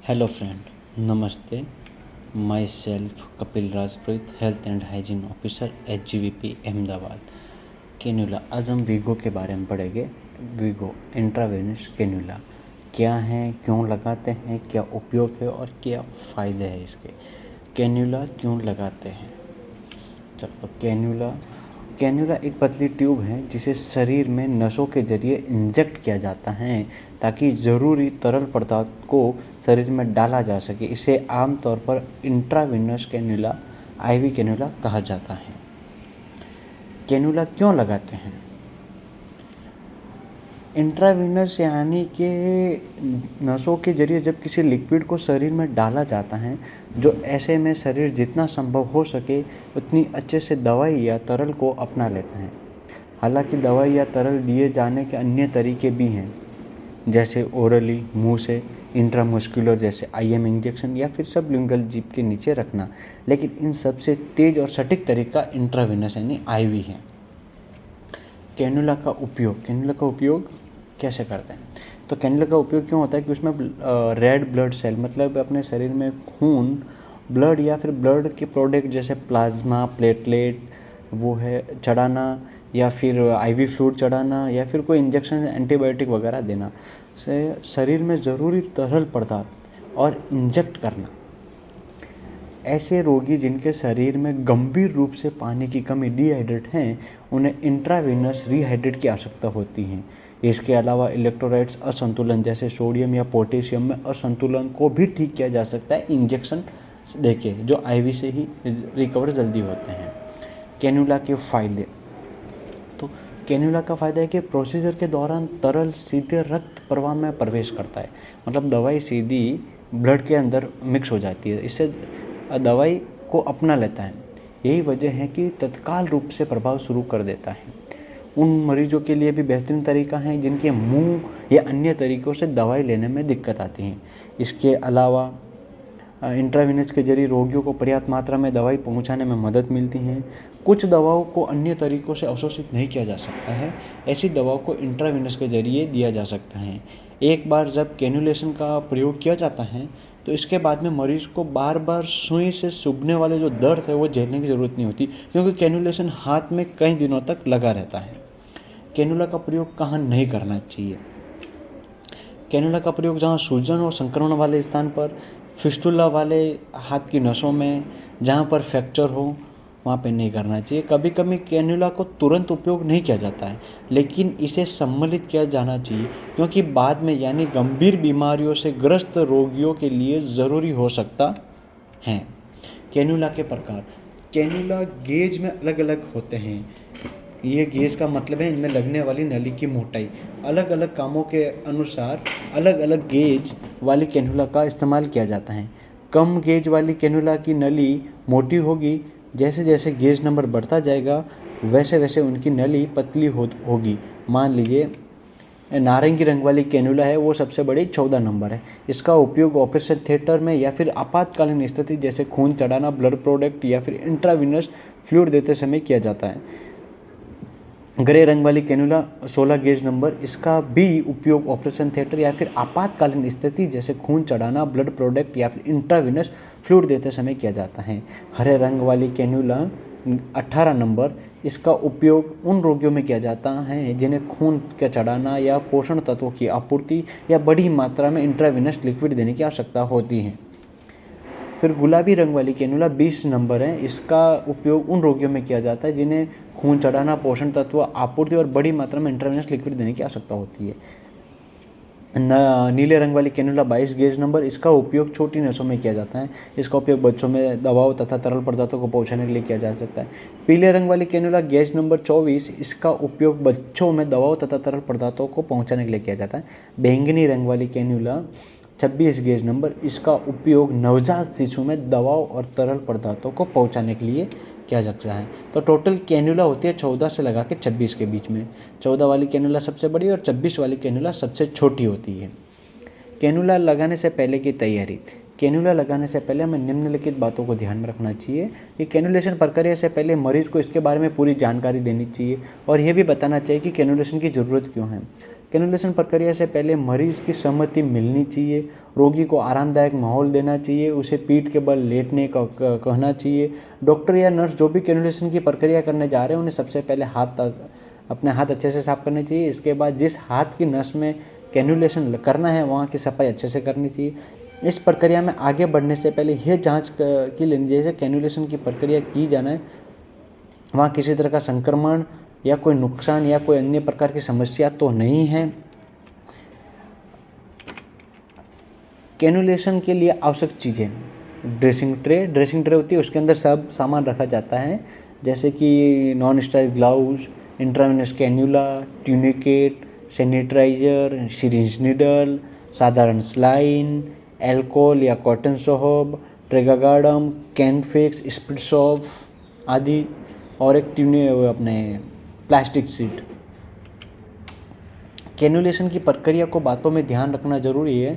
Hello friend, नमस्ते। My self Kapil Rajpreet, health and hygiene officer HGVP Ahmedabad. Cannula, आज हम we go के बारे में पढ़ेंगे। वीगो इंट्रावेनस कैन्यूला क्या है, क्यों लगाते हैं, क्या उपयोग है और क्या फ़ायदे हैं इसके। कैन्यूला क्यों लगाते हैं? चलो, कैन्यूला एक पतली ट्यूब है जिसे शरीर में नसों के जरिए इंजेक्ट किया जाता है ताकि ज़रूरी तरल पदार्थ को शरीर में डाला जा सके। इसे आमतौर पर इंट्रावेनस कैन्यूला, IV कैन्यूला कहा जाता है। कैन्यूला क्यों लगाते हैं? इंट्रावेनस यानी कि नसों के जरिए जब किसी लिक्विड को शरीर में डाला जाता है, जो ऐसे में शरीर जितना संभव हो सके उतनी अच्छे से दवाई या तरल को अपना लेता है। हालांकि दवाई या तरल दिए जाने के अन्य तरीके भी हैं, जैसे ओरली मुंह से, इंट्रामस्कुलर जैसे IM इंजेक्शन या फिर सबलिंगुअल जीभ के नीचे रखना, लेकिन इन सबसे तेज और सटीक तरीका इंट्रावेनस यानी IV है। कैन्यूला का उपयोग कैसे करते हैं? तो कैन्यूला का उपयोग क्यों होता है कि उसमें रेड ब्लड सेल, मतलब अपने शरीर में खून, ब्लड या फिर ब्लड के प्रोडक्ट जैसे प्लाज्मा, प्लेटलेट वो है चढ़ाना, या फिर IV फ्लूइड चढ़ाना, या फिर कोई इंजेक्शन, एंटीबायोटिक वगैरह देना से शरीर में ज़रूरी तरल पदार्थ और इंजेक्ट करना। ऐसे रोगी जिनके शरीर में गंभीर रूप से पानी की कमी, डिहाइड्रेट हैं, उन्हें इंट्रावेनस रिहाइड्रेट की आवश्यकता होती है। इसके अलावा इलेक्ट्रोलाइट्स असंतुलन जैसे सोडियम या पोटेशियम में असंतुलन को भी ठीक किया जा सकता है इंजेक्शन देके, जो IV से ही रिकवर जल्दी होते हैं। कैन्यूला के फ़ायदे, तो कैन्यूला का फ़ायदा है कि प्रोसीजर के दौरान तरल सीधे रक्त प्रवाह में प्रवेश करता है, मतलब दवाई सीधी ब्लड के अंदर मिक्स हो जाती है, इससे दवाई को अपना लेता है। यही वजह है कि तत्काल रूप से प्रभाव शुरू कर देता है। उन मरीजों के लिए भी बेहतरीन तरीका है जिनके मुंह या अन्य तरीक़ों से दवाई लेने में दिक्कत आती है। इसके अलावा इंट्रावेनस के जरिए रोगियों को पर्याप्त मात्रा में दवाई पहुंचाने में मदद मिलती है। कुछ दवाओं को अन्य तरीक़ों से अवशोषित नहीं किया जा सकता है, ऐसी दवाओं को इंट्रावेनस के जरिए दिया जा सकता है। एक बार जब कैन्यूलेशन का प्रयोग किया जाता है तो इसके बाद में मरीज़ को बार बार सुई से चुभने वाले जो दर्द है वो झेलने की ज़रूरत नहीं होती, क्योंकि कैन्यूलेशन हाथ में कई दिनों तक लगा रहता है। कैन्यूला का प्रयोग कहाँ नहीं करना चाहिए? कैन्यूला का प्रयोग जहाँ सूजन और संक्रमण वाले स्थान पर, फिस्टुला वाले हाथ की नसों में, जहाँ पर फ्रैक्चर हो, वहाँ पे नहीं करना चाहिए। कभी कभी कैन्यूला को तुरंत उपयोग नहीं किया जाता है, लेकिन इसे सम्मिलित किया जाना चाहिए, क्योंकि बाद में यानी गंभीर बीमारियों से ग्रस्त रोगियों के लिए ज़रूरी हो सकता है। कैन्यूला के प्रकार, कैन्यूला गेज में अलग अलग होते हैं। ये गेज का मतलब है इनमें लगने वाली नली की मोटाई। अलग अलग कामों के अनुसार अलग अलग गेज वाली कैन्यूला का इस्तेमाल किया जाता है। कम गेज वाली कैन्यूला की नली मोटी होगी। जैसे जैसे गेज नंबर बढ़ता जाएगा वैसे वैसे उनकी नली पतली होगी। मान लीजिए नारंगी रंग वाली कैन्यूला है, वो सबसे बड़ी 14 नंबर है। इसका उपयोग ऑपरेशन थिएटर में या फिर आपातकालीन स्थिति जैसे खून चढ़ाना, ब्लड प्रोडक्ट या फिर इंट्रावेनस फ्लूइड देते समय किया जाता है। ग्रे रंग वाली कैन्यूला 16 गेज नंबर, इसका भी उपयोग ऑपरेशन थिएटर या फिर आपातकालीन स्थिति जैसे खून चढ़ाना, ब्लड प्रोडक्ट या फिर इंट्रावेनस फ्लूइड देते समय किया जाता है। हरे रंग वाली कैन्यूला 18 नंबर, इसका उपयोग उन रोगियों में किया जाता है जिन्हें खून का चढ़ाना या पोषण तत्वों की आपूर्ति या बड़ी मात्रा में इंट्रावेनस लिक्विड देने की आवश्यकता होती है। फिर गुलाबी रंग वाली कैन्यूला 20 नंबर है, इसका उपयोग उन रोगियों में किया जाता है जिन्हें खून चढ़ाना, पोषण तत्व आपूर्ति और बड़ी मात्रा में इंट्रावेनस लिक्विड देने की आवश्यकता होती है। नीले रंग वाली कैन्यूला 22 गेज नंबर, इसका उपयोग छोटी नसों में किया जाता है। इसका उपयोग बच्चों में दवाओं तथा तरल पदार्थों को पहुंचाने के लिए किया जा सकता है। पीले रंग वाली कैन्यूला गेज नंबर 24, इसका उपयोग बच्चों में दवाओं तथा तरल पदार्थों को पहुंचाने के लिए किया जाता है। बैंगनी रंग वाली कैन्यूला 26 गेज नंबर, इसका उपयोग नवजात शिशु में दवाओं और तरल पदार्थों को पहुंचाने के लिए किया जाता है। तो टोटल कैन्यूला होती है 14 से लगा के 26 के बीच में। 14 वाली कैन्यूला सबसे बड़ी और 26 वाली कैन्यूला सबसे छोटी होती है। कैन्यूला लगाने से पहले की तैयारी, कैन्यूला लगाने से पहले हमें निम्नलिखित बातों को ध्यान में रखना चाहिए कि कैन्यूलेशन प्रक्रिया से पहले मरीज को इसके बारे में पूरी जानकारी देनी चाहिए और यह भी बताना चाहिए कि कैन्यूलेशन की ज़रूरत क्यों है। कैनुलेशन प्रक्रिया से पहले मरीज की सहमति मिलनी चाहिए, रोगी को आरामदायक माहौल देना चाहिए, उसे पीठ के बल लेटने का कहना चाहिए। डॉक्टर या नर्स जो भी कैनुलेशन की प्रक्रिया करने जा रहे हैं उन्हें सबसे पहले अपने हाथ अच्छे से साफ करने चाहिए। इसके बाद जिस हाथ की नस में कैनुलेशन करना है वहाँ की सफाई अच्छे से करनी चाहिए। इस प्रक्रिया में आगे बढ़ने से पहले यह जांच की लेनी चाहिए, जैसे कैनुलेशन की प्रक्रिया की जाना है वहाँ किसी तरह का संक्रमण या कोई नुकसान या कोई अन्य प्रकार की समस्या तो नहीं है। कैनुलेशन के लिए आवश्यक चीज़ें, ड्रेसिंग ट्रे होती है, उसके अंदर सब सामान रखा जाता है, जैसे कि non sterile gloves, intravenous cannula, tourniquet, sanitiser, syringe needle, साधारण स्लाइन, एल्कोहल या cotton swab, Tegaderm, Canfix, spirit soap आदि, और एक अपने प्लास्टिक सीट। कैनुलेशन की प्रक्रिया को बातों में ध्यान रखना जरूरी है।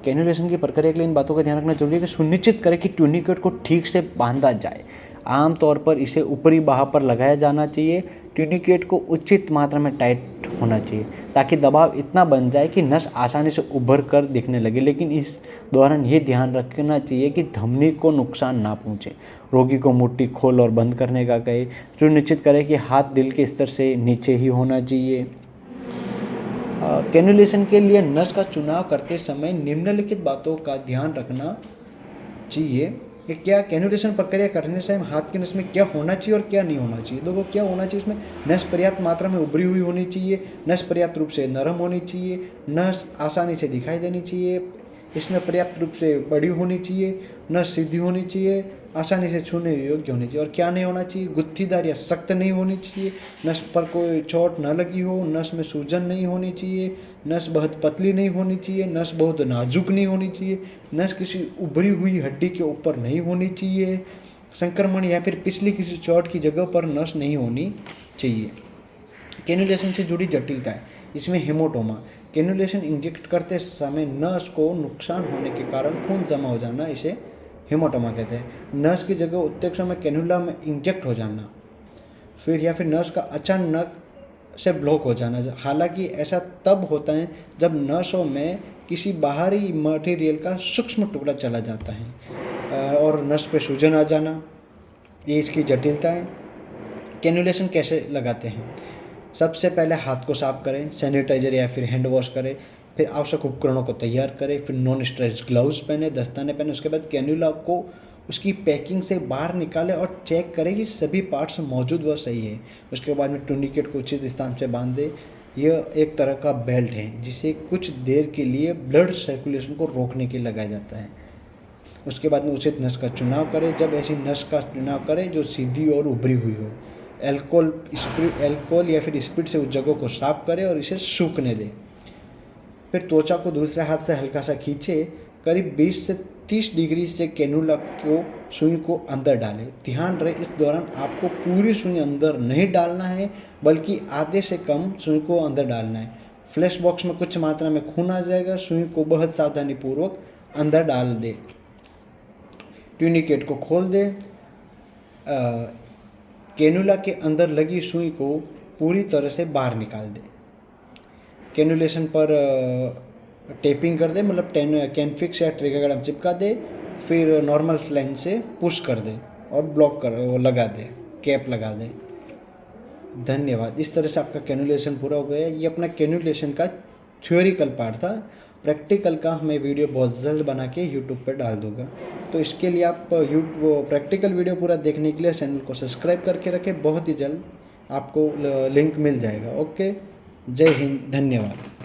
कैनुलेशन की प्रक्रिया के लिए इन बातों का ध्यान रखना जरूरी है कि सुनिश्चित करें कि ट्यूनिकेट को ठीक से बांधा जाए। आमतौर पर इसे ऊपरी बाह पर लगाया जाना चाहिए। ट्यूनिकेट को उचित मात्रा में टाइट होना चाहिए ताकि दबाव इतना बन जाए कि नस आसानी से उभर कर दिखने लगे, लेकिन इस दौरान ये ध्यान रखना चाहिए कि धमनी को नुकसान ना पहुँचे। रोगी को मुट्ठी खोल और बंद करने का कहे। सुनिश्चित करें कि हाथ दिल के स्तर से नीचे ही होना चाहिए। कैनुलेशन के लिए नस का चुनाव करते समय निम्नलिखित बातों का ध्यान रखना चाहिए कि क्या कैनुलेशन प्रक्रिया करने से हाथ की नस में क्या होना चाहिए और क्या नहीं होना चाहिए। देखो क्या होना चाहिए, इसमें नस पर्याप्त मात्रा में उभरी हुई होनी चाहिए, नस पर्याप्त रूप से नरम होनी चाहिए, नस आसानी से दिखाई देनी चाहिए, इसमें पर्याप्त रूप से बड़ी होनी चाहिए, नस सीधी होनी चाहिए, आसानी से छूने योग्य होनी चाहिए। और क्या नहीं होना चाहिए, गुत्थीदार या सख्त नहीं होनी चाहिए, नस पर कोई चोट न लगी हो, नस में सूजन नहीं होनी चाहिए, नस बहुत पतली नहीं होनी चाहिए, नस बहुत नाजुक नहीं होनी चाहिए, नस किसी उभरी हुई हड्डी के ऊपर नहीं होनी चाहिए, संक्रमण या फिर पिछली किसी चोट की जगह पर नस नहीं होनी चाहिए। कैनुलेशन से जुड़ी जटिलताएं, इसमें हेमोटोमा, कैनुलेशन इंजेक्ट करते समय नस को नुकसान होने के कारण खून जमा हो जाना, इसे हेमोटोमा कहते हैं। नस की जगह उत्प्रेक्षण में कैनुला में इंजेक्ट हो जाना, या फिर नस का अचानक से ब्लॉक हो जाना। हालांकि ऐसा तब होता है जब नसों में किसी बाहरी मटेरियल का सूक्ष्म टुकड़ा चला जाता है और नस पे सूजन आ जाना, ये इसकी जटिलता है। कैनुलेशन कैसे लगाते हैं, सबसे पहले हाथ को साफ करें, सैनिटाइजर या फिर हैंड वॉश करें, फिर आवश्यक उपकरणों को तैयार करें, फिर नॉन स्टेराइल ग्लव्स पहने, दस्ताने पहने। उसके बाद कैन्यूला को उसकी पैकिंग से बाहर निकालें और चेक करें कि सभी पार्ट्स मौजूद व सही है। उसके बाद में टूर्निकेट को उचित स्थान से बांध दें। यह एक तरह का बेल्ट है जिसे कुछ देर के लिए ब्लड सर्कुलेशन को रोकने के लिए लगाया जाता है। उसके बाद में उचित नस का चुनाव करें। जब ऐसी नस का चुनाव करें जो सीधी और उभरी हुई हो। एल्कोहल या फिर स्पिरिट से उस जगह को साफ करें और इसे सूखने दें। फिर त्वचा को दूसरे हाथ से हल्का सा खींचे, करीब 20 से 30 डिग्री से कैनुला को सुई को अंदर डालें। ध्यान रहे इस दौरान आपको पूरी सुई अंदर नहीं डालना है, बल्कि आधे से कम सुई को अंदर डालना है। फ्लैश बॉक्स में कुछ मात्रा में खून आ जाएगा, सुई को बहुत सावधानी पूर्वक अंदर डाल दें। ट्यूनिकेट को खोल दें। कैनुला के अंदर लगी सुई को पूरी तरह से बाहर निकाल दें। कैनुलेशन पर टेपिंग कर दें, मतलब कैनफिक्स या ट्रेगागार्डम चिपका दे, फिर नॉर्मल स्लाइन से पुश कर दें और वो लगा दें, कैप लगा दें। धन्यवाद। इस तरह से आपका कैनुलेशन पूरा हो गया। ये अपना कैनुलेशन का थ्योरिकल पार्ट था। प्रैक्टिकल का मैं वीडियो बहुत जल्द बना के यूट्यूब पर डाल दूँगा, तो इसके लिए आप वो प्रैक्टिकल वीडियो पूरा देखने के लिए चैनल को सब्सक्राइब करके रखें। बहुत ही जल्द आपको लिंक मिल जाएगा। ओके, जय हिंद, धन्यवाद।